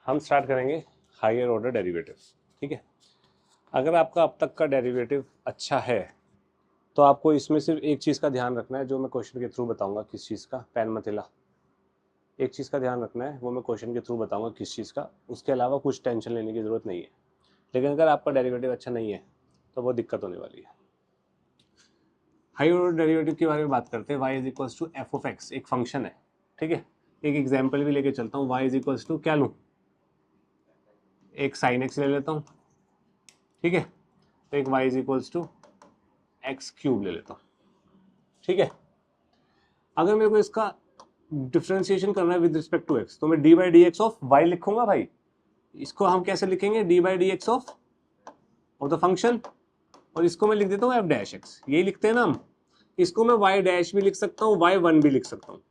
हम स्टार्ट करेंगे higher order derivative. ठीक है, अगर आपका अब तक का डेरिवेटिव अच्छा है तो आपको इसमें सिर्फ एक चीज़ का ध्यान रखना है, जो मैं क्वेश्चन के थ्रू बताऊंगा। किस चीज़ का? पेन मत हिला। एक चीज़ का ध्यान रखना है, वो मैं क्वेश्चन के थ्रू बताऊंगा किस चीज़ का। उसके अलावा कुछ टेंशन लेने की ज़रूरत नहीं है। लेकिन अगर आपका डेरिवेटिव अच्छा नहीं है तो वो दिक्कत होने वाली है। हायर ऑर्डर डेरिवेटिव के बारे में बात करते हैं। y is equals to f of x एक फंक्शन है। ठीक है, एक एग्जाम्पल भी लेके चलता हूँ। y इज इक्वल्स टू क्या लूँ? एक साइन एक्स ले लेता हूँ। ठीक है, तो एक y is equals to x cube ले लेता हूँ। ठीक है, अगर मेरे को इसका डिफ्रेंसिएशन करना है विद रिस्पेक्ट टू x तो मैं d by d x of y लिखूंगा भाई। इसको हम कैसे लिखेंगे? D by d x of the function, और इसको मैं लिख देता हूँ एफ डैश एक्स। यही लिखते हैं ना हम। इसको मैं वाई डैश भी लिख सकता हूँ, वाई वन भी लिख सकता हूँ।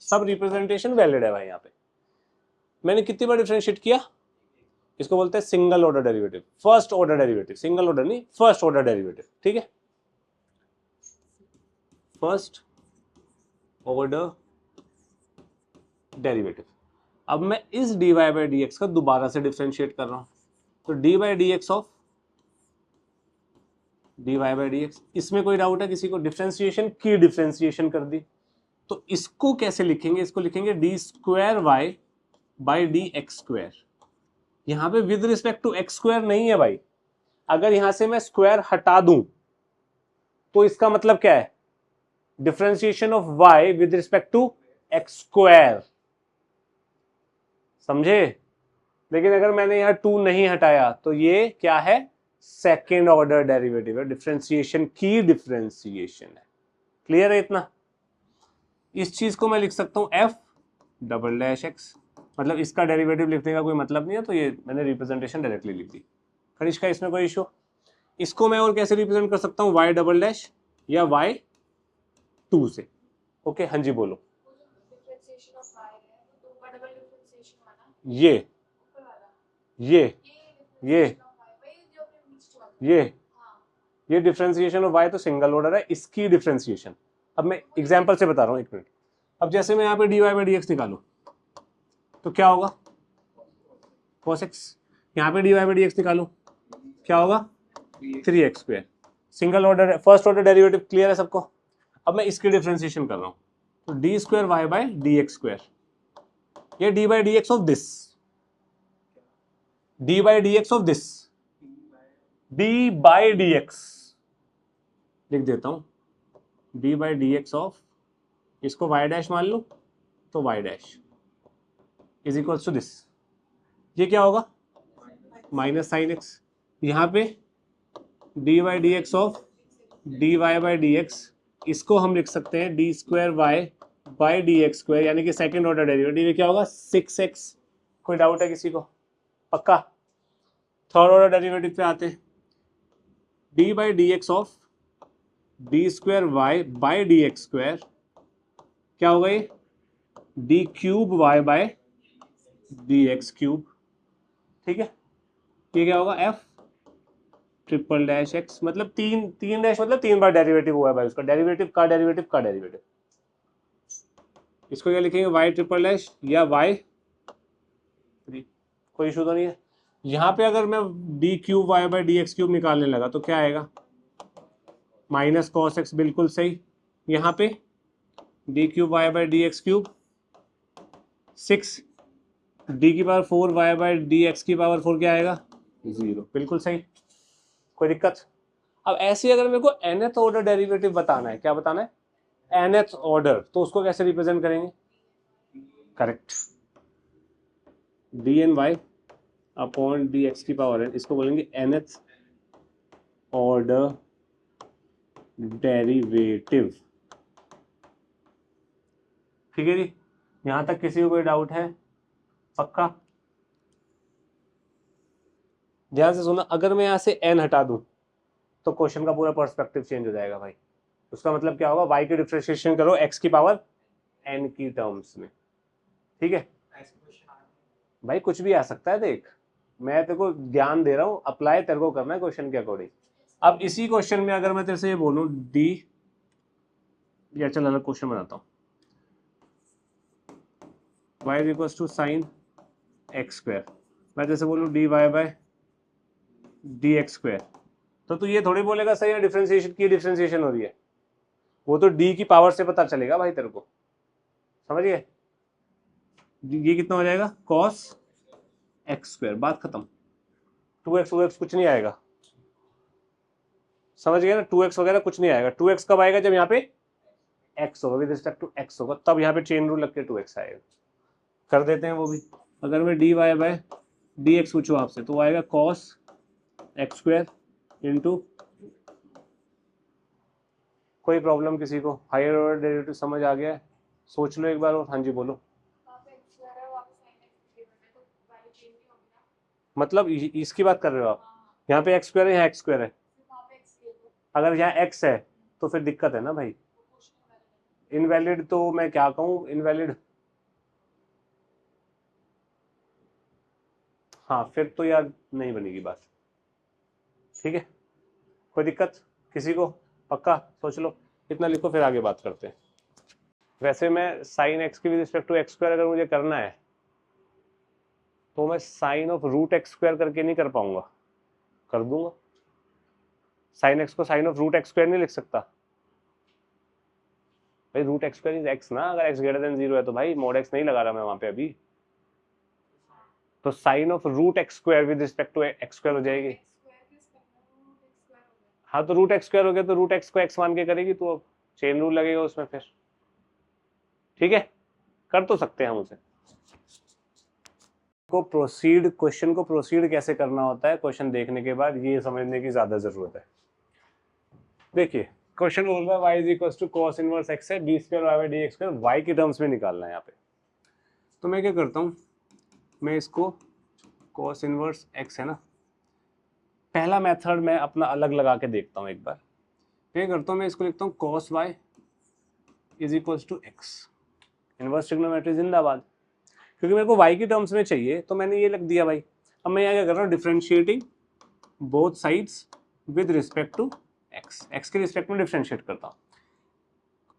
सब रिप्रेजेंटेशन वैलिड है भाई। यहाँ पे मैंने कितनी बार डिफ्रेंशिएट किया? इसको बोलते हैं single order derivative, first order derivative. Single order नहीं, फर्स्ट ऑर्डर डेरिवेटिव। ठीक है, फर्स्ट ऑर्डर डेरिवेटिव। अब मैं इस d y by d x का दोबारा से डिफ्रेंशिएट कर रहा हूं, तो d by d x of d y by d x. इसमें कोई डाउट है किसी को? डिफ्रेंशिएशन की डिफ्रेंशिएशन कर दी, तो इसको कैसे लिखेंगे? इसको लिखेंगे d square y by d x square. यहां पे with respect to x square नहीं है भाई। अगर यहां से मैं स्क्वायर हटा दूं तो इसका मतलब क्या है? Differentiation of y with respect to x square. समझे? लेकिन अगर मैंने यहां 2 नहीं हटाया तो ये क्या है? सेकेंड ऑर्डर डेरिवेटिव है। डिफ्रेंशिएशन की डिफ्रेंशिएशन है। क्लियर है इतना? इस चीज को मैं लिख सकता हूं एफ डबल डैश एक्स। मतलब इसका डेरिवेटिव लिखने का कोई मतलब नहीं है, तो ये मैंने रिप्रेजेंटेशन डायरेक्टली लिख दी। खरीश का इसमें कोई इशू? इसको मैं और कैसे रिप्रेजेंट कर सकता हूं? वाई डबल डैश या वाई 2 से। ओके, हाँ जी बोलो। ये ये ये ये डिफरेंशिएशन ऑफ y तो सिंगल ऑर्डर है, इसकी डिफरेंशिएशन। अब मैं एग्जांपल से बता रहा हूं, एक मिनट। अब जैसे मैं यहाँ पे dy बाई डी एक्स निकालू तो क्या होगा? cos x। यहाँ पे dy बाई डी एक्स निकालू क्या होगा? 3x square. Single order, first order derivative. Clear है सबको? अब मैं इसकी डिफरेंशिएशन कर रहा हूँ, तो d square y by d x square. ये d by d x of this, d by d x of this, d by d x लिख देता हूं। D by d x of, इसको वाई डैश मान लो तो y dash is equal to this. ये क्या होगा? Minus sine x. यहां पे d by d x of d y by d x, इसको हम लिख सकते हैं d square y by d x square, यानी कि सेकेंड ऑर्डर डेरिवेटिव। ये क्या होगा? 6x। कोई डाउट है किसी को? पक्का? थर्ड ऑर्डर डेरिवेटिव पे आते हैं। D by d x of d square y by d x square क्या होगा? ये d cube y by d x cube. ठीक है, ये क्या होगा? F triple dash x. मतलब तीन डैश मतलब 3 बार डेरिवेटिव हुआ है भाई उसका। डेरिवेटिव का डेरिवेटिव का डेरिवेटिव। इसको क्या लिखेंगे? वाई ट्रिपल डैश या वाई 3। कोई इशू तो नहीं है? यहां पे अगर मैं d cube y by d x cube निकालने लगा तो क्या आएगा? Minus cos x. बिल्कुल सही। यहां पे d cube y by d x cube 6, d की power 4 y by d x की पावर 4 क्या आएगा? 0। बिल्कुल सही। कोई दिक्कत? अब ऐसे अगर मेरे को nth ऑर्डर डेरिवेटिव बताना है, क्या बताना है? nth ऑर्डर, तो उसको कैसे रिप्रेजेंट करेंगे? Correct, d n y upon d x की पावर n। इसको बोलेंगे nth ऑर्डर डेरिवेटिव। ठीक है जी, यहां तक किसी को कोई डाउट है? पक्का? ध्यान से सुना, अगर मैं यहां से n हटा दूं तो क्वेश्चन का पूरा पर्सपेक्टिव चेंज हो जाएगा भाई। उसका मतलब क्या होगा? y की डिफरेंशिएशन करो x की पावर n की टर्म्स में। ठीक है भाई, कुछ भी आ सकता है। देख, मैं तेरे को ज्ञान दे रहा हूं, अप्लाई तेरे को करना है क्वेश्चन के अकॉर्डिंग। अब इसी क्वेश्चन में अगर मैं तेरे से ये बोलूं डी, या चल अलग क्वेश्चन बनाता हूं। y equals to sine x square. मैं जैसे बोलूँ dy बाय dx स्क्वायर, तो तू ये थोड़ी बोलेगा सही है डिफरेंशिएशन की डिफरेंशिएशन हो रही है, वो तो d की पावर से पता चलेगा भाई तेरे को, समझ गए। ये कितना हो जाएगा cos x स्क्वायर, बात खत्म। 2x कुछ नहीं आएगा, समझ गए ना, 2x वगैरह कुछ नहीं आएगा। 2x कब आएगा, जब यहाँ पे x होगा, विद रिस्पेक्ट टू x होगा, तब यहाँ पे चेन रूल लग के 2x आएगा। कर देते हैं वो भी। अगर मैं dy बाय dx पूछूँ आपसे तो वो आएगा cos x स्क्वायर इंटू, कोई प्रॉब्लम किसी को, हायर ऑर्डर डेरिवेटिव समझ आ गया है, सोच लो एक बार और। हाँ जी बोलो। मतलब इसकी बात कर रहे हो आप, यहाँ पे एक्स स्क्वायर है, यहाँ एक्स स्क्वायर है, अगर यहाँ एक्स है तो फिर दिक्कत है ना भाई, इनवैलिड, तो मैं क्या कहूँ इनवैलिड, हाँ फिर तो यार नहीं बनेगी बात, ठीक है। कोई दिक्कत किसी को, पक्का सोच लो, इतना लिखो फिर आगे बात करते हैं। वैसे मैं साइन एक्स की with respect to x square अगर मुझे करना है तो मैं sine of root x square करके नहीं कर पाऊंगा, कर दूंगा। साइन एक्स को sine of root x square नहीं लिख सकता भाई, root x square is x ना, अगर एक्स ग्रेटर देन 0 है तो भाई मॉड एक्स नहीं लगा रहा मैं वहां पे अभी, तो sine of root x square with respect to x square हो जाएगी। हाँ तो रूट एक्स स्क्वायर हो गया तो रूट एक्स को एक्स मान के करेगी तो चेन रूल लगेगा उसमें फिर, ठीक है, कर तो सकते हैं हम उसे। को प्रोसीड, क्वेश्चन को प्रोसीड कैसे करना होता है क्वेश्चन देखने के बाद, ये समझने की ज्यादा जरूरत है। देखिए क्वेश्चन बोल रहा है y is equal to cos inverse x है, d square y by d x square y की टर्म्स में निकालना है यहाँ पे। तो मैं क्या करता हूँ, मैं इसको cos इनवर्स x है ना, पहला मेथड मैं अपना अलग लगा के देखता हूँ एक बार। क्या करता हूँ, मैं इसको लिखता हूँ cos y is equal to x, inverse trigonometry जिंदाबाद, क्योंकि मेरे को y की टर्म्स में चाहिए तो मैंने ये लिख दिया भाई। अब मैं यहाँ क्या कर रहा हूँ, differentiating both sides with respect to x, x के रिस्पेक्ट में डिफरेंशिएट करता हूँ।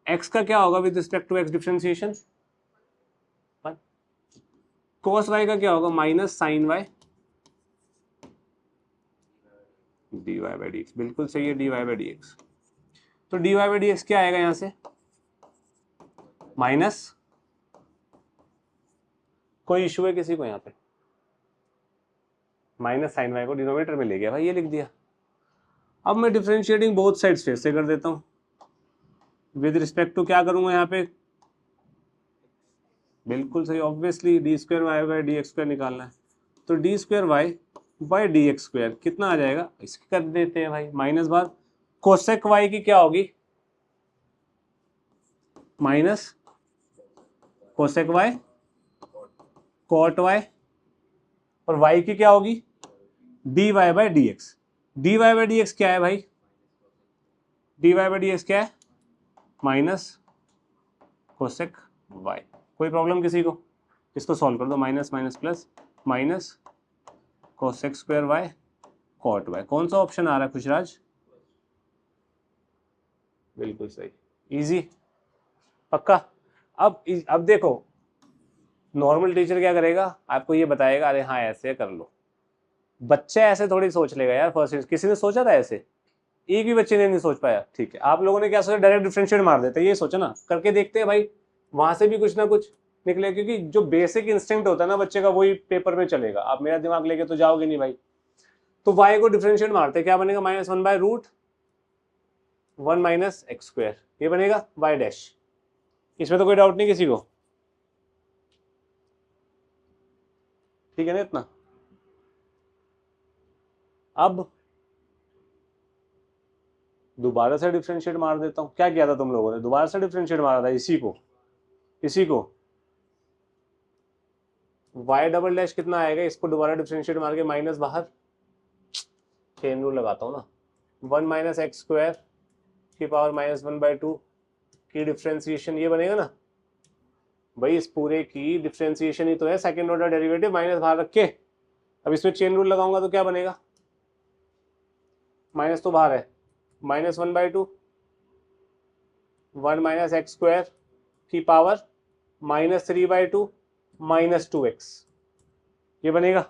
x का क्या होगा with respect to x differentiation, cos y का क्या होगा minus sine y dy by d x, बिल्कुल सही है dy बाई डी एक्स। तो dy बाई डी एक्स क्या आएगा यहाँ से, माइनस, कोई इशू है किसी को यहाँ पे, माइनस साइन y को डिनोमिनेटर में ले गया भाई, ये लिख दिया। अब मैं डिफरेंशिएटिंग बोथ साइड्स फिर से कर देता हूँ, विद रिस्पेक्ट टू क्या करूंगा यहाँ पे, बिल्कुल सही, obviously d square y by d x square निकालना है, तो d square y by d x square कितना आ जाएगा, इसकी कर देते हैं भाई, माइनस बाद कोसेक वाई की क्या होगी, minus cosec y cot y, और वाई की क्या होगी d y by d x. D y by d x क्या है भाई, d y by d x क्या है, माइनस कोसेक वाई। कोई प्रॉब्लम किसी को, इसको सॉल्व कर दो, minus minus plus minus cosec square y cot y. कौन सा ऑप्शन आ रहा है खुशराज, बिल्कुल सही, इजी, पक्का। अब देखो नॉर्मल टीचर क्या करेगा, आपको ये बताएगा अरे हाँ ऐसे कर लो, बच्चा ऐसे थोड़ी सोच लेगा यार, फर्स्ट किसी ने सोचा था ऐसे, एक भी बच्चे ने नहीं सोच पाया, ठीक है। आप लोगों ने क्या सोचा, डायरेक्ट डिफरेंशिएट मार देते, ये सोचा ना, करके देखते हैं भाई वहां से भी कुछ ना कुछ निकले, क्योंकि जो बेसिक इंस्टिंक्ट होता है ना बच्चे का वही पेपर में चलेगा, आप मेरा दिमाग लेके तो जाओगे नहीं भाई। तो y को डिफरेंशिएट मारते क्या बनेगा, minus one by root one minus x square, ये बनेगा y डैश, इसमें तो कोई डाउट नहीं किसी को, ठीक है ना इतना। अब दोबारा से डिफरेंशिएट मार देता हूं, क्या किया था तुम लोगों ने, दोबारा से डिफरेंशिएट मारा था इसी को, y डबल डैश कितना आएगा, इसको दोबारा डिफरेंशिएट मार के माइनस बाहर, चेन रूल लगाता हूँ ना, वन माइनस एक्स स्क्वायर की power minus one by to की डिफरेंशिएशन, ये बनेगा ना भाई, इस पूरे की डिफरेंशिएशन ही तो है, सेकंड ऑर्डर डेरिवेटिव माइनस बाहर रख के। अब इसमें चेन रूल लगाऊंगा तो क्या बनेगा, माइनस तो बाहर है, minus one by two one minus x square की power minus three by two minus two x, ये बनेगा।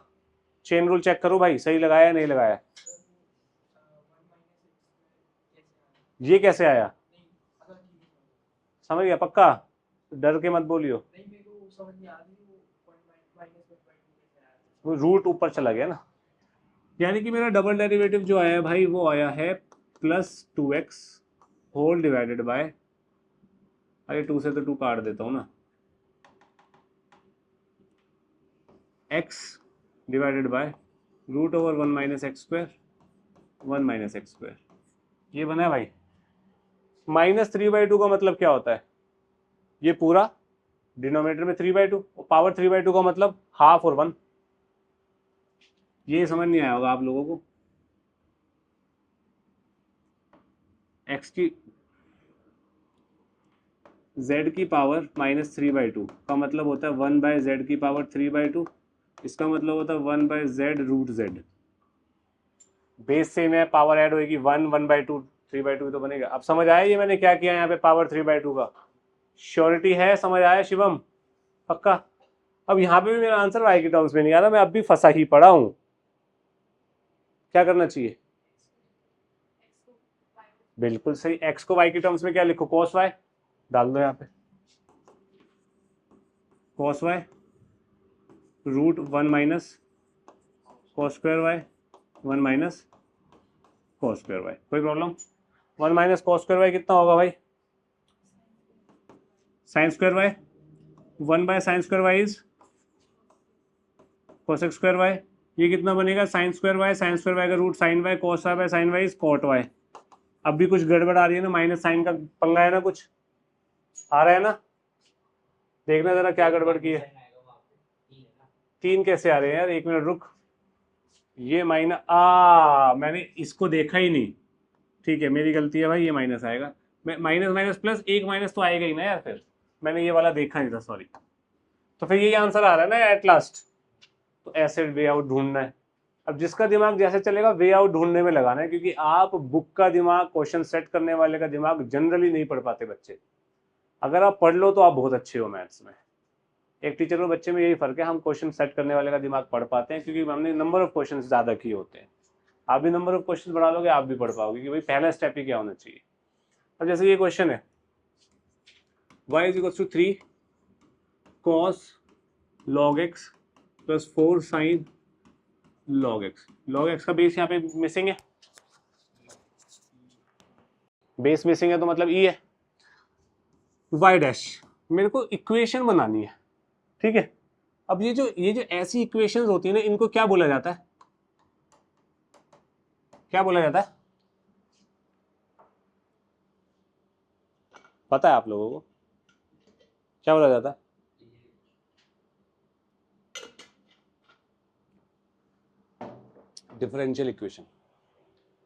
चेन रूल चेक करो भाई, सही लगाया नहीं लगाया। ये कैसे आया? समझ गया पक्का? डर के मत बोलियो। वो रूट ऊपर चला गया ना, यानी कि मेरा डबल डेरिवेटिव जो आया है भाई वो आया है +2x होल डिवाइडेड बाय, अरे 2 से तो 2 काट देता हूँ ना, x डिवाइडेड बाय √1 - x², ये बना है भाई। -3/2 का मतलब क्या होता है? ये पूरा डिनोमिनेटर में 3/2 और पावर 3/2 का मतलब हाफ और 1। ये समझ नहीं आया होगा आप लोगों को। x की z की पावर -3/2 का मतलब होता है 1/z की पावर 3/2। इसका मतलब होता है 1/z√z। बेस सेम है, पावर ऐड होगी 1/2 3/2 तो बनेगा। अब समझ आया ये मैंने क्या किया यहाँ पे पावर 3/2 का? श्योरिटी है, समझ आया शिवम पक्का? अब यहाँ पे भी मेरा आंसर y के टर्म्स में नहीं आ रहा, मैं अब भी फंसा ही पड़ा हूँ। क्या करना चाहिए? बिल्कुल सही, x को y के टर्म्स में क्या लिखो? cos y डाल दो यहाँ पे, cos y √1 - cos²y 1 - cos²y। कोई प्रॉब्लम? 1 - cos² कितना होगा भाई? sin²y 1/sin² is cos²y। ये कितना बनेगा? sin² का root sin y, cos y sin y is cot y। अब भी कुछ गड़बड़ आ रही है ना, माइनस साइन का पंगा है ना, कुछ आ रहा है ना? देखना जरा क्या गड़बड़ की है। 3 कैसे आ रहे हैं यार, 1 मिनट रुक। ये मैंने इसको देखा ही नहीं। ठीक है मेरी गलती है भाई, ये माइनस आएगा। मैं माइनस माइनस प्लस, एक माइनस तो आएगा ही ना यार, फिर मैंने ये वाला देखा नहीं था, सॉरी। तो फिर यही आंसर आ रहा है ना एट लास्ट। तो ऐसे वे आउट ढूंढना है। अब जिसका दिमाग जैसे चलेगा वे आउट ढूंढने में लगाना है, क्योंकि आप बुक का दिमाग, क्वेश्चन सेट करने वाले का दिमाग जनरली नहीं पढ़ पाते बच्चे। अगर आप पढ़ लो तो आप बहुत अच्छे हो मैथ्स में। एक टीचर और बच्चे में यही फर्क है, हम क्वेश्चन सेट करने वाले का दिमाग पढ़ पाते हैं क्योंकि हमने नंबर ऑफ क्वेश्चन ज़्यादा किए होते हैं। आप भी नंबर ऑफ क्वेश्चन बढ़ा लोगे, आप भी पढ़ पाओगे कि भाई पहला स्टेप ही क्या होना चाहिए। अब जैसे ये क्वेश्चन है, y = 3 cos log x + 4 sin log x। log x का बेस यहाँ पे मिसिंग है, बेस मिसिंग है तो मतलब e है। y डैश मेरे को इक्वेशन बनानी है, ठीक है। अब ये जो ऐसी इक्वेशंस होती है ना, इनको क्या बोला जाता है? क्या बोला जाता है? पता है आप लोगों को क्या बोला जाता है? डिफरेंशियल इक्वेशन,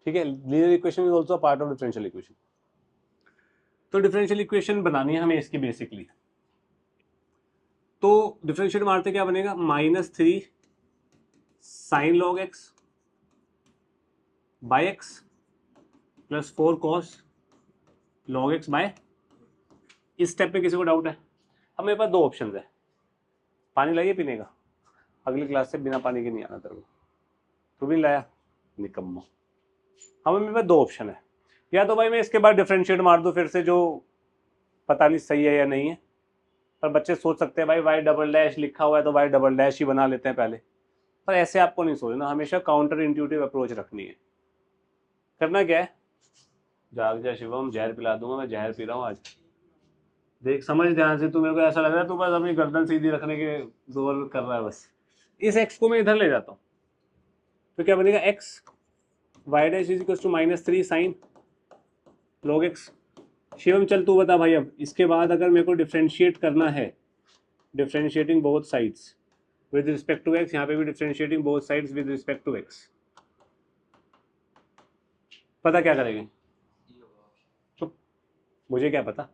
ठीक है। Linear equation is also part of differential equation. तो डिफरेंशियल इक्वेशन बनानी है हमें इसकी बेसिकली। तो डिफरेंशिएट मारते क्या बनेगा? -3 sin log x बाय x + 4 cos log x बाय। इस स्टेप पे किसी को डाउट है? अब मेरे पास 2 ऑप्शन है। पानी लाइए पीने का, अगली क्लास से बिना पानी के नहीं आना तेरे को। तू भी लाया निकम्मा। हमें मेरे पास 2 ऑप्शन है, या तो भाई मैं इसके बाद डिफरेंशिएट मार दूं फिर से, जो पता नहीं सही है या नहीं है। पर बच्चे सोच सकते हैं भाई वाई डबल डैश लिखा हुआ है तो वाई डबल डैश ही बना लेते हैं पहले। पर ऐसे आपको नहीं सोचना, हमेशा काउंटर इंट्यूटिव अप्रोच रखनी है। करना क्या है? जाग जा शिवम, जहर पिला दूंगा, मैं जहर पी रहा हूँ आज। देख समझ ध्यान से, तू मेरे को ऐसा लग रहा है तू बस अपनी गर्दन सीधी रखने के जोर कर रहा है बस। इस एक्स को मैं इधर ले जाता हूँ तो क्या बनेगा? X y dash is equal to -3 sine log x। Shivam चल तू बता भाई, अब इसके बाद अगर मेरे को डिफ्रेंशिएट करना है, differentiating both sides with respect to x, यहाँ पे भी differentiating both sides with respect to x, पता क्या करेंगे? चुप, मुझे क्या पता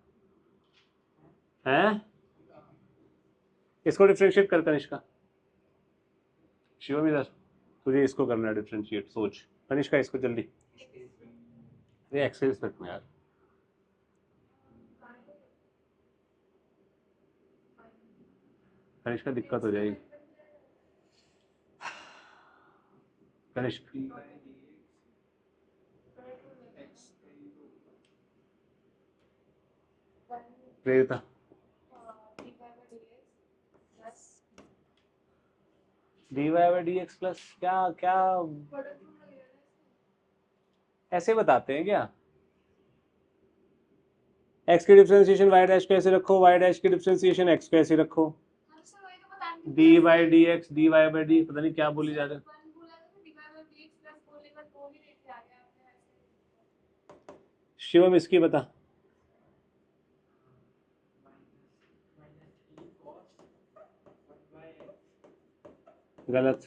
है। इसको डिफ्रेंशिएट कर कनिष्का। शिवम इधर, तुझे इसको करना है डिफ्रेंशिएट, सोच। कनिष्का इसको जल्दी, ये एक्सेल स्पेक्ट में यार। कनिष्का दिक्कत हो जाएगी। कनिष्क, प्रेरिता, dy by d x plus क्या क्या ऐसे बताते हैं क्या? x की डिफरेंशिएशन y डैश को ऐसे रखो, y डैश की डिफरेंशिएशन x को ऐसे रखो, dy by d x, dy by D, पता नहीं क्या बोली जा रहा है। शिवम इसकी बता। गलत,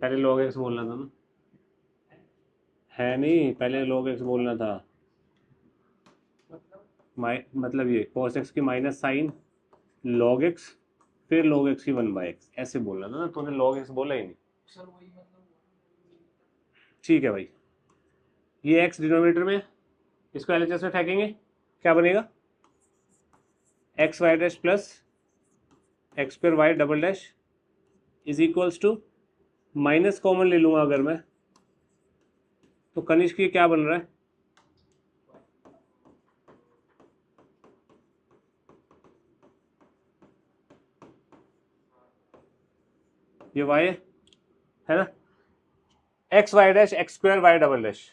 पहले log x बोलना था ना, है नहीं, पहले log x बोलना था। मतलब ये cos x की माइनस साइन log x, फिर log x की 1/x, ऐसे बोलना था ना, तूने log x बोला ही नहीं। ठीक है भाई, ये x डिनोमिनेटर में, इसको LHS में फेंकेंगे, क्या बनेगा? X y dash plus x square y double dash is equals to, minus common ले लूंगा अगर मैं, तो कनिष्क ये क्या बन रहा है? ये y है ना, x y dash x square y double dash,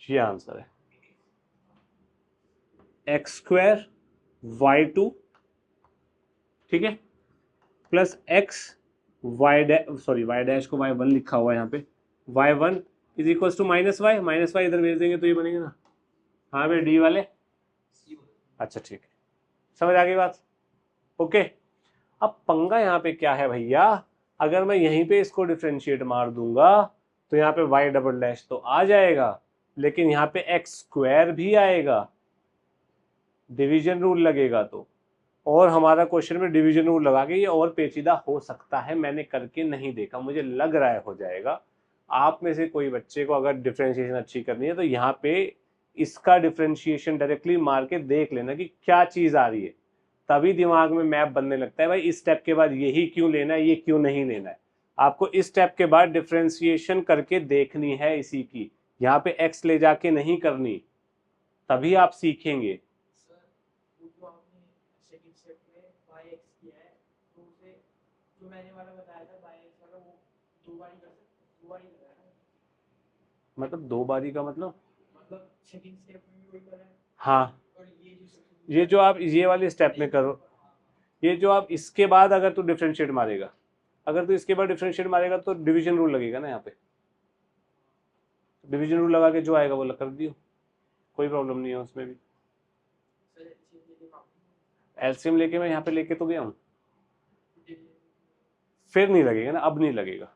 ये आंसर है। एक्स स्क्वायर वाई टू, ठीक है, plus x y dash, sorry y dash को वाई वन लिखा हुआ है यहाँ पे, y one is equals to minus y इधर भेज देंगे तो ये बनेगा ना। हाँ भाई डी वाले, अच्छा ठीक है, समझ आ गई बात, ओके। अब पंगा यहाँ पे क्या है भैया, अगर मैं यहीं पे इसको डिफ्रेंशिएट मार दूंगा तो यहाँ पे वाई डबल डैश तो आ जाएगा, लेकिन यहाँ पे एक्स स्क्वायर भी आएगा, डिवीजन रूल लगेगा तो, और हमारा क्वेश्चन में डिवीजन रूल लगा के ये और पेचीदा हो सकता है, मैंने करके नहीं देखा, मुझे लग रहा है हो जाएगा। आप में से कोई बच्चे को अगर डिफ्रेंशिएशन अच्छी करनी है तो यहाँ पे इसका डिफ्रेंशिएशन डायरेक्टली मार के देख लेना कि क्या चीज आ रही है, तभी दिमाग में मैप बनने लगता है भाई इस स्टेप के बाद यही क्यों लेना है, ये क्यों नहीं लेना है। आपको इस स्टेप के बाद डिफ्रेंशिएशन करके देखनी है इसी की, यहाँ पे एक्स ले जाके नहीं करनी, तभी आप सीखेंगे। मतलब दो बारी का मतलब हाँ, ये जो आप ये वाले स्टेप में करो, ये जो आप इसके बाद अगर तू डिफरेंशिएट मारेगा, अगर तू इसके बाद डिफरेंशिएट मारेगा तो डिवीजन रूल लगेगा ना, यहाँ पे डिवीजन रूल लगा के जो आएगा वो कर दियो, कोई प्रॉब्लम नहीं है उसमें भी। एलसीएम लेके मैं यहाँ पे लेके तो गया हूँ, फिर नहीं लगेगा ना, अब नहीं लगेगा।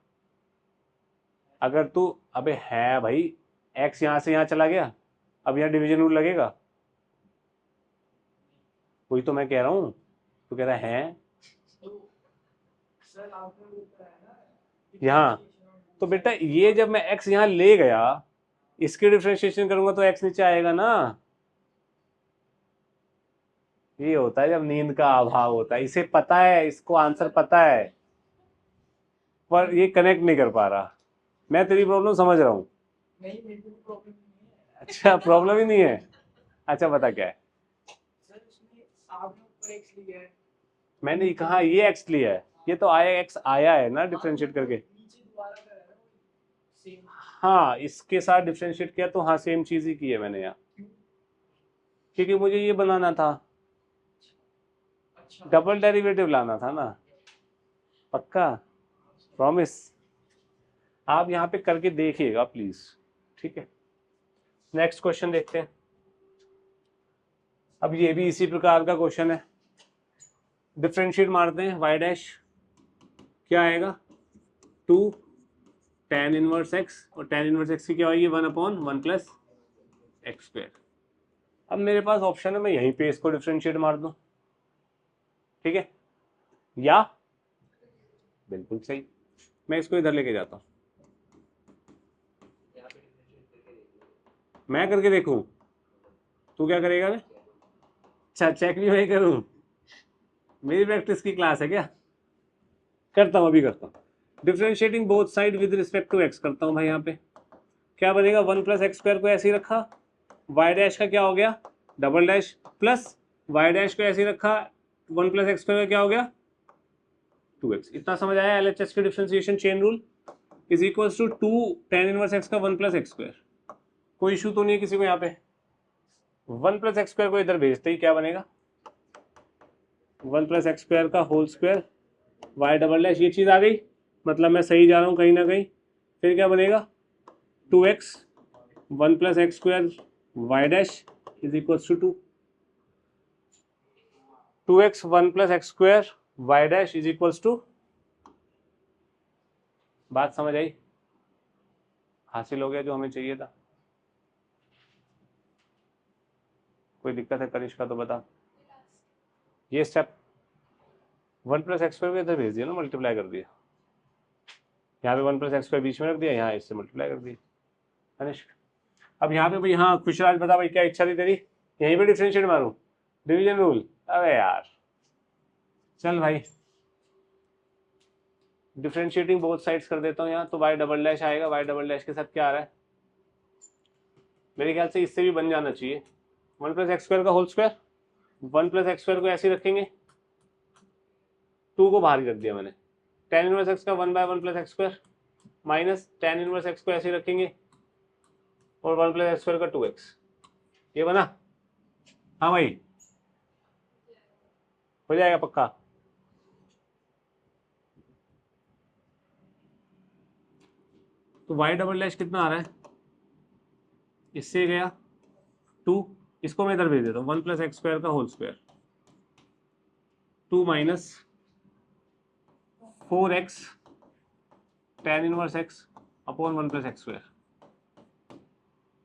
अगर तू, अबे है भाई, एक्स यहाँ से यहाँ चला गया, अब यहाँ डिवीजन रूल लगेगा, वही तो मैं कह रहा हूँ, तू कह रहा है यहाँ, तो बेटा ये जब मैं x यहाँ ले गया, इसके डिफरेंशिएशन करूंगा तो x नीचे आएगा ना, ये होता है जब नींद का अभाव होता है, इसे पता है, इसको आंसर पता है, पर ये कनेक्ट नहीं कर पा रहा। मैं तेरी प्रॉब्लम समझ रहा हूँ। अच्छा प्रॉब्लम ही नहीं है, अच्छा बता क्या है। मैंने कहा ये x लिया है, ये तो आया x आया है ना डिफरेंशिएट करके, हाँ इसके साथ डिफरेंशिएट किया तो हाँ सेम चीज ही की है मैंने यहाँ, क्योंकि मुझे ये बनाना था, डबल डेरिवेटिव लाना था ना, पक्का प्रॉमिस। आप यहाँ पे करके देखिएगा प्लीज, ठीक है। नेक्स्ट क्वेश्चन देखते हैं। अब ये भी इसी प्रकार का क्वेश्चन है, डिफरेंशिएट मारते हैं y डैश, क्या आएगा 2 tan इनवर्स x, और tan इनवर्स x की क्या होगी 1/1 प्लस एक्स स्क्वायर। अब मेरे पास ऑप्शन है मैं यहीं पे इसको डिफरेंशिएट मार दूं, ठीक है, या बिल्कुल सही, मैं इसको इधर लेके जाता हूं, मैं करके देखूं, तू क्या करेगा ना, अच्छा चेक भी मैं करूं, मेरी प्रैक्टिस की क्लास है क्या? करता हूँ, अभी करता हूँ। Differentiating both side with respect to x करता हूँ भाई। यहाँ पे क्या बनेगा, 1+x² को ऐसे ही रखा, वाई डैश का क्या हो गया double dash, plus y dash को ऐसे ही रखा, 1+x² का क्या हो गया 2x। इतना समझ आया? एलएचएस की differentiation chain rule is equals to 2 tan 1x का 1+x²। कोई इशू तो नहीं है किसी को? यहाँ पे 1+x² को इधर भेजते ही क्या बनेगा, 1+x² का whole square y double dash, ये चीज़ आ गई, मतलब मैं सही जा रहा हूँ कहीं ना कहीं। फिर क्या बनेगा 2x 1+x² y dash is equals to 2x 1+x² y dash is equals to. बात समझ आई? हासिल हो गया जो हमें चाहिए था? कोई दिक्कत है कनिष्का तो बता। ये स्टेप 1+x² को इधर भेज दिया ना, मल्टीप्लाई कर दिया, यहाँ पे 1+x² बीच में रख दिया, यहाँ इससे मल्टीप्लाई कर दिया कनिष्क। अब यहाँ पे भाई, हाँ खुशराज बता भाई क्या इच्छा थी तेरी, यहीं पे डिफरेंशिएट मारूं, डिवीजन रूल? अबे यार चल भाई, डिफरेंशिएटिंग बोथ साइड्स कर देता हूँ यहाँ, तो वाई डबल डैश आएगा, वाई डबल डैश के साथ क्या आ रहा है, मेरे ख्याल से इससे भी बन जाना चाहिए 1+x² का होल स्क्वायर, 1+x² को ऐसे ही रखेंगे, 2 को बाहर ही रख दिया मैंने, tan 1x का 1/1+x² माइनस tan 1x को ऐसे ही रखेंगे, और 1+x² का 2x। ये बना? हाँ भाई हो जाएगा पक्का? तो वाई डबल डैश कितना आ रहा है, इससे गया 2, इसको मैं इधर भेज देता हूँ, 1+x² का whole square 2 minus 4x tan 1x upon 1+x²।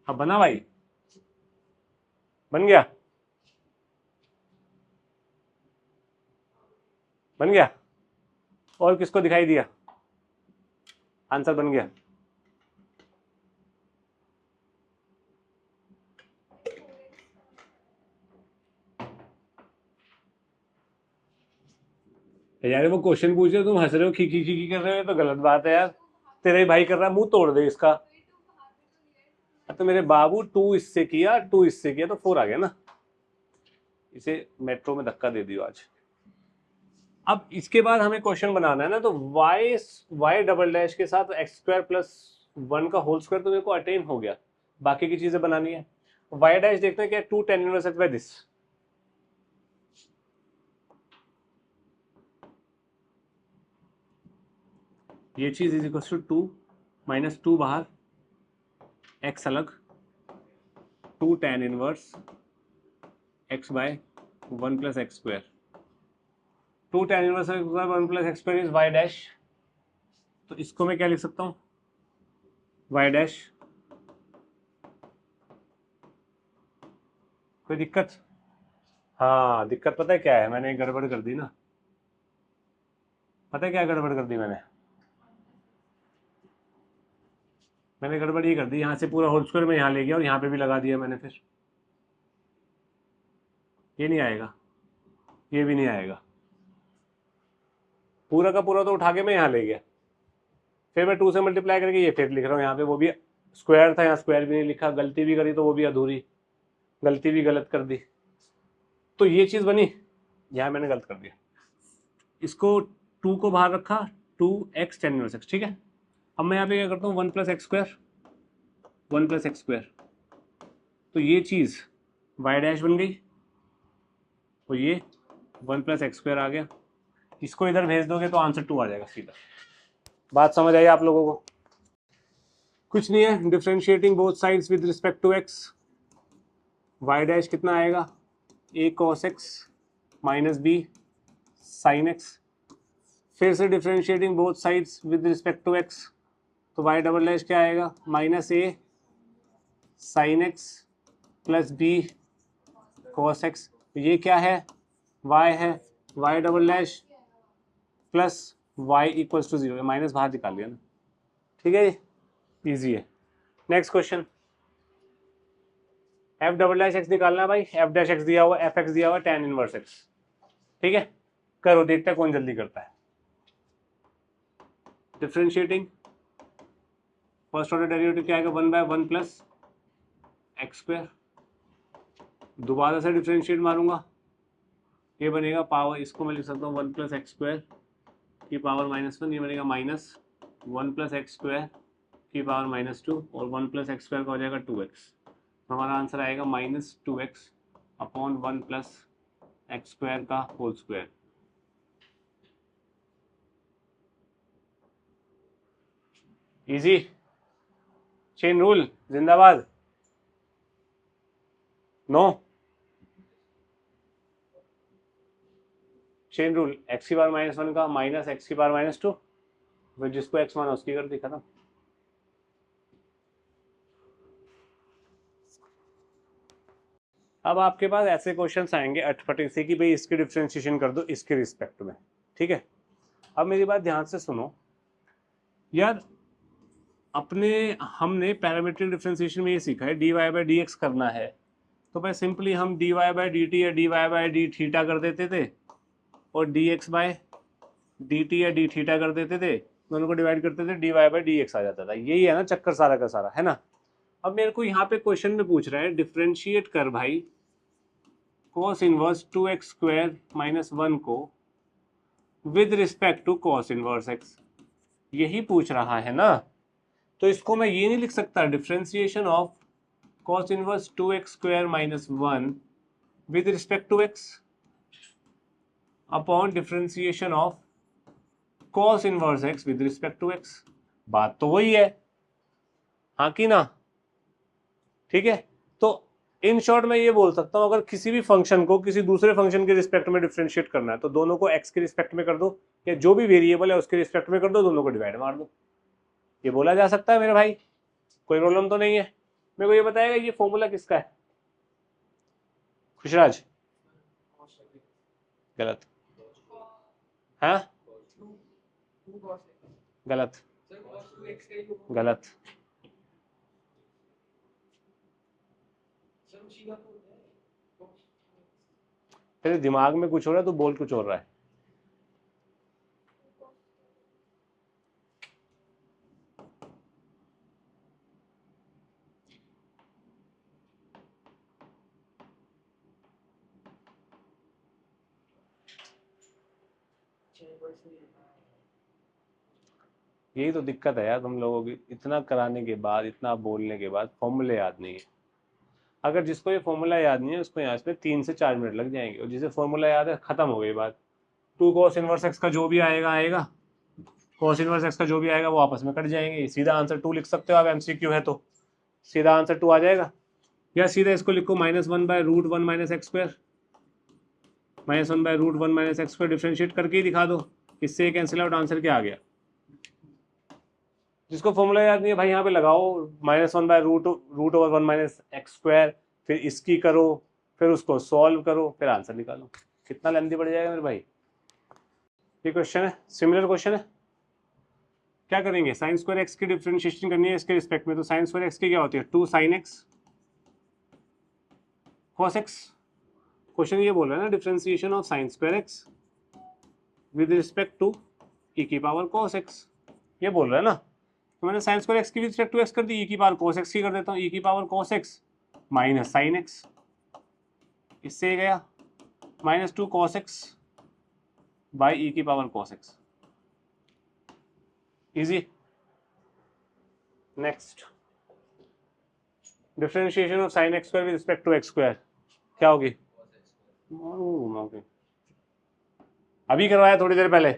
अब बना भाई? बन गया? बन गया? और किसको दिखाई दिया? आंसर बन गया? यार वो क्वेश्चन पूछ रहे हो, तुम हंस रहे हो, खी खी कर रहे हो, तो गलत बात है यार। तेरा ही भाई कर रहा है, मुंह तोड़ दे इसका। तो मेरे बाबू 2 इससे किया, 2 इससे किया, तो 4 आ गया ना। इसे मेट्रो में धक्का दे दियो आज। अब इसके बाद हमें क्वेश्चन बनाना है ना, तो वाई डबल डैश के साथ x² प्लस 1 का होल स्क्वायर तो मेरे को अटेन हो गया, बाकी की चीजें बनानी है। वाई डैश देखते हैं क्या, 2 tan 1x बाय दिस, ये चीज इज इक्वल टू 2 माइनस 2 बाहर, x अलग, 2 tan 1 x बाय 1+x²। 2 tan 1 x बाय 1+x² इज वाई डैश, तो इसको मैं क्या लिख सकता हूँ, वाई डैश। कोई दिक्कत? हाँ दिक्कत पता है क्या है, मैंने गड़बड़ कर दी ना। पता है क्या गड़बड़ कर दी मैंने गड़बड़ ये कर दी, यहाँ से पूरा होल स्क्वायर में यहाँ ले गया और यहाँ पे भी लगा दिया मैंने, फिर ये नहीं आएगा, ये भी नहीं आएगा, पूरा का पूरा तो उठा के मैं यहाँ ले गया, फिर मैं 2 से मल्टीप्लाई करके ये फिर लिख रहा हूँ यहाँ पे, वो भी स्क्वायर था, यहाँ स्क्वायर भी नहीं लिखा, गलती भी करी तो वो भी अधूरी, गलती भी गलत कर दी, तो ये चीज़ बनी, यहाँ मैंने गलत कर दिया, इसको 2 को बाहर रखा, 2x tan 1x, ठीक है। अब मैं यहाँ पे क्या करता हूँ, 1+x², 1+x², तो ये चीज़ वाई डैश बन गई, और ये 1+x² आ गया, इसको इधर भेज दोगे तो आंसर 2 आ जाएगा सीधा। बात समझ आई आप लोगों को? कुछ नहीं है, differentiating both sides with respect to x, y dash कितना आएगा, a cos x minus b sin x, फिर से differentiating both sides with respect to x, तो वाई डबल डैश क्या आएगा, minus a sin x plus b cos x, ये क्या है, y है, y double dash plus y equals to 0, minus बाहर निकाल लिया ना, ठीक है, इजी है। Next question, F double dash x निकालना है भाई, एफ डैश एक्स दिया हुआ, एफ एक्स दिया हुआ tan 1x, ठीक है। करो, देखते हैं कौन जल्दी करता है। डिफरेंशिएटिंग फर्स्ट ऑर्डर डेरिवेटिव क्या आएगा, 1/1 प्लस एक्स स्क्वायर। दोबारा से डिफरेंशिएट मारूंगा, ये बनेगा पावर, इसको मैं लिख सकता हूँ 1 प्लस एक्स स्क्वायर की पावर -1, ये बनेगा -1 प्लस एक्स स्क्वायर की पावर -2, और 1 प्लस एक्स स्क्वायर का हो जाएगा 2x। हमारा आंसर आएगा -2x upon 1 plus x square का whole square. Easy, chain rule जिंदाबाद। नो, चेन रूल एक्स की पावर -1 का माइनस एक्स की पावर -2, फिर जिसको एक्स माना उसकी कर दी, खत्म। अब आपके पास ऐसे क्वेश्चंस आएंगे अटपटे से कि भाई इसकी डिफरेंशिएशन कर दो इसके रिस्पेक्ट में, ठीक है। अब मेरी बात ध्यान से सुनो यार, हमने पैरामीट्रिक डिफरेंशिएशन में ये सीखा है dy/dx करना है, तो भाई सिंपली हम dy/dt या dy/d थीटा कर देते थे और dx/dt या d थीटा कर देते थे, दोनों को डिवाइड करते थे, dy/dx आ जाता था। यही है ना चक्कर सारा का सारा, है ना। अब मेरे को यहाँ पे क्वेश्चन में पूछ रहा है डिफरेंशिएट कर भाई cos इनवर्स 2x स्क्वायर -1 को with respect to cos inverse x, यही पूछ रहा है ना। तो इसको मैं ये नहीं लिख सकता differentiation of cos inverse 2x square -1 with respect to x upon differentiation of cos inverse x with respect to x। बात तो वही है, हाँ कि ना, ठीक है। तो इन शॉर्ट मैं ये बोल सकता हूं, अगर किसी भी फंक्शन को किसी दूसरे फंक्शन के रिस्पेक्ट में डिफरेंशिएट करना है तो दोनों को x के रिस्पेक्ट में कर दो, या जो भी वेरिएबल है उसके रिस्पेक्ट में कर दो, दोनों को डिवाइड मार दो। ये बोला जा सकता है मेरे भाई, कोई प्रॉब्लम तो नहीं है। मेरे को ये बताएगा ये फॉर्मूला किसका है? खुशराज, गलत, हाँ गलत, गलत, तेरे दिमाग में कुछ हो रहा है, तू बोल कुछ हो रहा है। यही तो दिक्कत है यार तुम लोगों की, इतना कराने के बाद, इतना बोलने के बाद फॉर्मूले याद नहीं है। अगर जिसको ये फॉर्मूला याद नहीं है उसको यहाँ पे 3 से 4 मिनट लग जाएंगे, और जिसे फॉर्मूला याद है खत्म हो गई बात। 2 cos इनवर्स x का जो भी आएगा आएगा, cos इनवर्स x का जो भी आएगा वो आपस में कट जाएंगे। सीधा आंसर 2 लिख सकते हो आप, MCQ है तो सीधा आंसर 2 आ जाएगा। या सीधा इसको लिखो -1/√1 minus x square, -1/√1 minus x square differentiate करके ही दिखा दो, इससे कैंसिल आउट, आंसर क्या आ गया। जिसको फॉर्मूला याद नहीं है भाई यहाँ पे लगाओ -1/√1 माइनस एक्स स्क्वायर, फिर इसकी करो, फिर उसको सॉल्व करो, फिर आंसर निकालो। कितना लेंथी पड़ जाएगा मेरे भाई। ये क्वेश्चन है, सिमिलर क्वेश्चन है। क्या करेंगे, साइन स्क्वायर एक्स की डिफरेंशिएशन करनी है इसके रिस्पेक्ट में, तो साइन स्क्वायर एक्स की क्या होती है 2 sin x cos x। Question ये बोल रहा है ना differentiation of sine square x with respect to e की पावर cos x, ये बोल रहा है ना। तो मैंने साइन स्क्वायर एक्स की विद रिस्पेक्ट टू x कर दी, e की पावर cos x की कर देता हूँ, e की power cos x minus sine x, इससे गया -2 cos x बाई e की power cos x। Easy. Next, differentiation of sine x square with respect to x square क्या होगी? अभी करवाया थोड़ी देर पहले,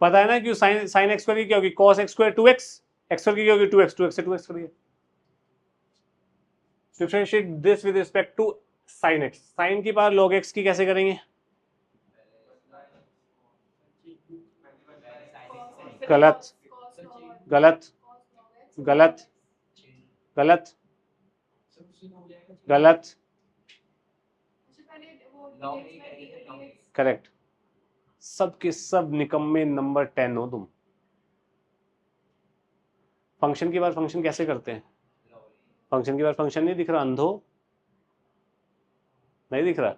पता है ना क्यों? साइन एक्स स्क्वायर की क्या होगी, cos x square 2x, x square की क्या होगी 2x, 2x से 2x करिए। Differentiate this with respect to sine x, sine की पावर log x की कैसे करेंगे? गलत, गलत, गलत, गलत, गलत, करेक्ट। सब के सब निकम्मे नंबर 10 हो तुम। फंक्शन की बार फंक्शन कैसे करते हैं? फंक्शन की बार फंक्शन नहीं दिख रहा, अंधो नहीं दिख रहा।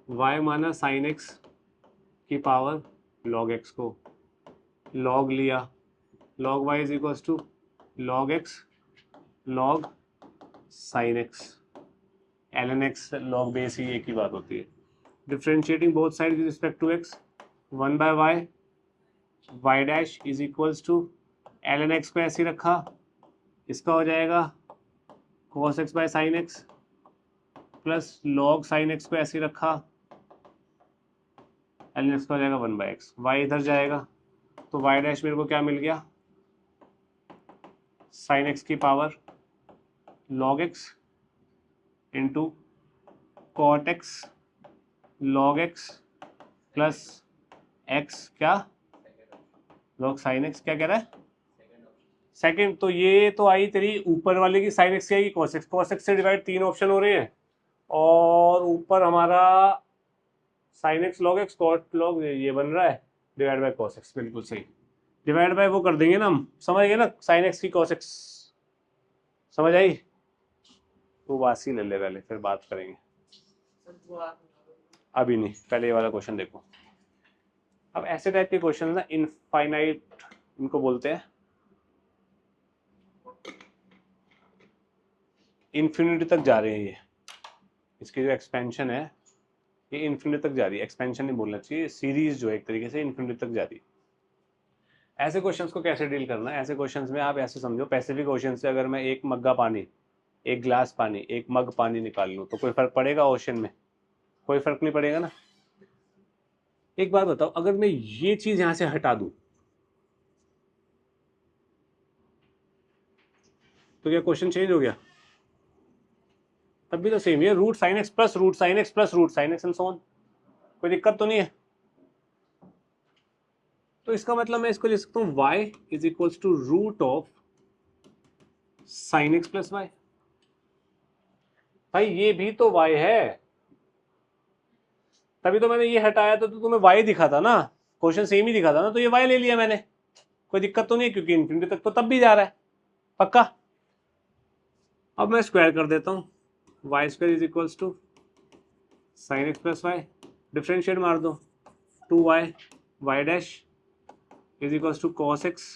y माना साइन एक्स की पावर log x को, log लिया, log y is equals to log x log sine x, ln x log base ही एक ही बात होती है। Differentiating both side with respect to x, 1 by y, y dash is equals to ln x को ऐसे ही रखा, इसका हो जाएगा cos x by sine x plus log sine x को ऐसे ही रखा, ln x का हो जाएगा 1 बाय एक्स, y इधर जाएगा तो y डैश मेरे को क्या मिल गया, साइन एक्स की power log x into cot x log x plus x क्या log साइन एक्स, क्या कह रहा है सेकंड। तो ये तो आई तेरी ऊपर वाले की साइन एक्स की cos x, cos x से डिवाइड 3 ऑप्शन हो रहे हैं और ऊपर हमारा sine x log x cot log ये बन रहा है डिवाइड बाय cos x, बिल्कुल सही। डिवाइड बाय वो कर देंगे ना हम, समझ गए ना, साइन एक्स की cos x, समझ आई। तो वासी ले ले पहले, फिर बात करेंगे, अभी नहीं, पहले ये वाला क्वेश्चन देखो। अब ऐसे टाइप के क्वेश्चन ना इनफाइनाइट इनको बोलते हैं, इन्फिनिटी तक जा रहे हैं ये, इसकी जो एक्सपेंशन है ये इन्फिनिटी तक जा रही है, एक्सपेंशन नहीं बोलना चाहिए, सीरीज जो है एक तरीके से इन्फिनिटी तक जा रही है। ऐसे क्वेश्चंस को कैसे डील करना है, ऐसे क्वेश्चंस में आप ऐसे समझो, पैसिफिक ओशन से अगर मैं एक मग्गा पानी, एक ग्लास पानी, एक मग पानी निकाल लूँ तो कोई फर्क पड़ेगा ओशन में? कोई फर्क नहीं पड़ेगा ना। एक बात बताओ, अगर मैं ये चीज यहां से हटा दूं तो क्या क्वेश्चन चेंज हो गया? तब भी तो सेम है, root sine x plus root sine x plus root sine x and so on, कोई दिक्कत तो नहीं है। तो इसका मतलब मैं इसको लिख सकता हूं y is equals to root of sine x plus y. भाई ये भी तो y है, तभी तो मैंने ये हटाया तो तुम्हें y दिखा था ना, क्वेश्चन सेम ही दिखा था ना, तो ये y ले लिया मैंने, कोई दिक्कत तो नहीं है क्योंकि इन्फिनिटी तक तो तब भी जा रहा है, पक्का। अब मैं स्क्वायर कर देता हूँ, y square is equals to sine x plus y, differentiate मार दो, 2y y dash is equals to cos x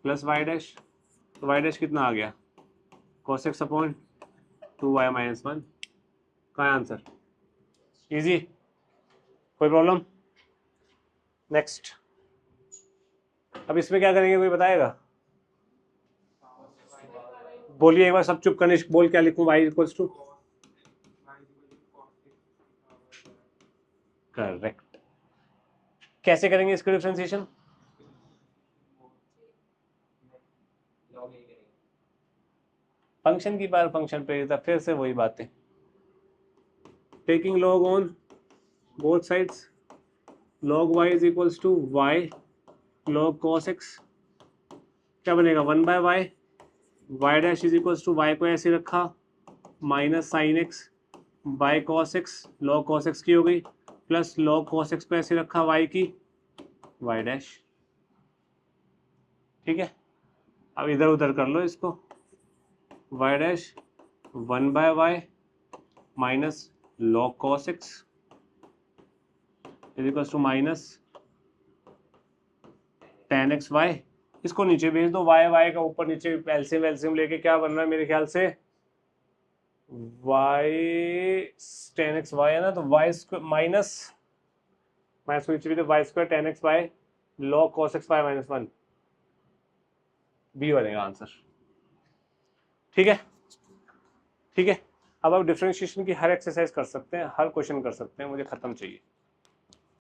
plus y dash, तो वाई डैश कितना आ गया, cos x upon 2y minus 1। कहाँ है आंसर? इजी, कोई प्रॉब्लम? नेक्स्ट। अब इसमें क्या करेंगे, कोई बताएगा? बोलिए एक बार, सब चुप करने, बोल क्या लिखूं, y इक्वल्स टू, करेक्ट। कैसे करेंगे इसका डिफरेंशिएशन? फंक्शन की बार फंक्शन पे था, फिर से वही बातें, taking log on both sides, log y is equals to y log cos x, क्या बनेगा 1 by y, y dash is equals to y को ऐसे रखा minus sine x by cos x, log cos x की हो गई, plus log cos x को ऐसे रखा वाई की, वाई डैश, ठीक है। अब इधर उधर कर लो इसको, y dash 1 by y minus log cos x is equals to minus tan x y, इसको नीचे भेज दो, वाई वाई का ऊपर नीचे एलसीएम एलसीएम लेके क्या बन रहा है मेरे ख्याल से, वाई टेन एक्स वाई है ना, तो वाई स्क्वायर माइनस माइनस को नीचे भी, तो y square tan x y log cos x y minus 1, B बनेगा आंसर, ठीक है। ठीक है, अब आप डिफरेंशिएशन की हर एक्सरसाइज कर सकते हैं, हर क्वेश्चन कर सकते हैं, मुझे खत्म चाहिए।